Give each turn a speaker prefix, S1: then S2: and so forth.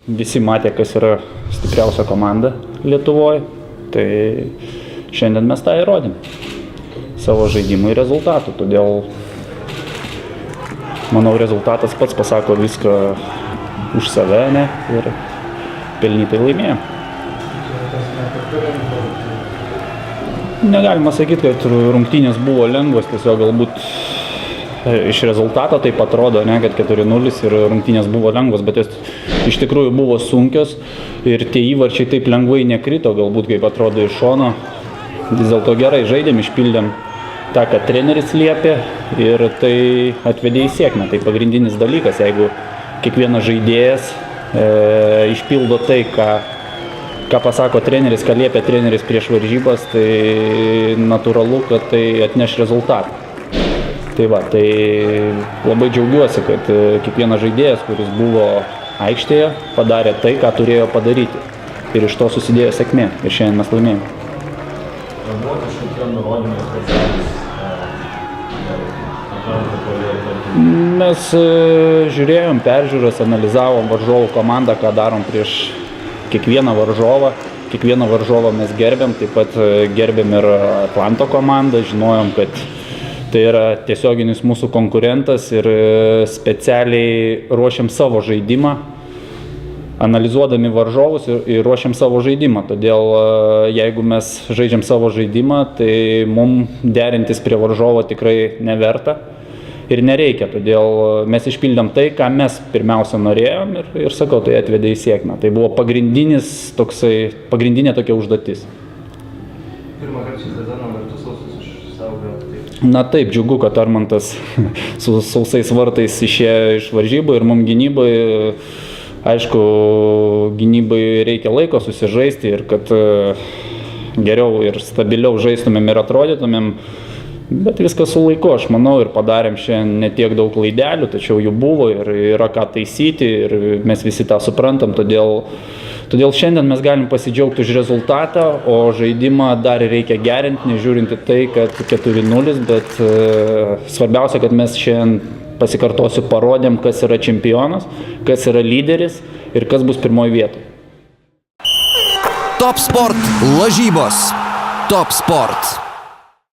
S1: Visi matė, kas yra stipriausia komanda Lietuvoje, tai šiandien mes tą įrodėm savo žaidimų ir rezultatų. Todėl, manau, rezultatas pats pasako viską už save, ne, ir pelnytai laimėjom. Negalima sakyti, kad rungtynės buvo lengvos, tiesiog galbūt iš rezultato taip atrodo, ne, kad 4-0 ir rungtynės buvo lengvos, bet jos iš tikrųjų buvo sunkios ir tie įvarčiai taip lengvai nekrito, galbūt kaip atrodo iš šono. Vis dėlto gerai žaidėm, išpildėm tą, ką treneris liepė ir tai atvedė į sėkmę. Tai pagrindinis dalykas, jeigu kiekvienas žaidėjas išpildo tai, ką pasako treneris, ką liepia treneris prieš varžybas, tai natūralu, kad tai atneš rezultatą. Tai va, tai labai džiaugiuosi, kad kiekvienas žaidėjas, kuris buvo aikštėje, padarė tai, ką turėjo padaryti. Ir iš to susidėjo sėkmė. Ir šiandien mes laimėjome.
S2: Buvo kažkokie nurodymai specialūs?
S1: Mes žiūrėjom peržiūras, analizavom varžovų komandą, ką darom prieš kiekvieną varžovą. Kiekvieną varžovą mes gerbėm, taip pat gerbėm ir Atlanto komandą, žinojom, kad tai yra tiesioginis mūsų konkurentas ir specialiai ruošiam savo žaidimą, analizuodami varžovus ir ruošiam savo žaidimą. Todėl jeigu mes žaidžiam savo žaidimą, tai mums derintis prie varžovo tikrai neverta ir nereikia. Todėl mes išpildėm tai, ką mes pirmiausia norėjom ir sakau, tai atvedė į sėkmę. Tai buvo pagrindinė tokia užduotis.
S2: Pirmą kartą šį sezoną vartus sausus išsaugojo.
S1: Na taip, džiugu, kad Armantas su sausais vartais išėjo iš varžybų ir mums gynybai, aišku, gynybai reikia laiko susižaisti ir kad geriau ir stabiliau žaistumėm ir atrodytumėm, bet viskas su laiku, aš manau, ir padarėm šiandien ne tiek daug klaidelių, tačiau jų buvo ir yra ką taisyti ir mes visi tą suprantam, todėl šiandien mes galim pasidžiaugti už rezultatą, o žaidimą dar reikia gerinti, nežiūrint į tai, kad 4-0, bet svarbiausia, kad mes šiandien, pasikartosiu, parodėm, kas yra čempionas, kas yra lyderis ir kas bus pirmoje vietoje.
S3: Top Sport lažybos. Top Sport.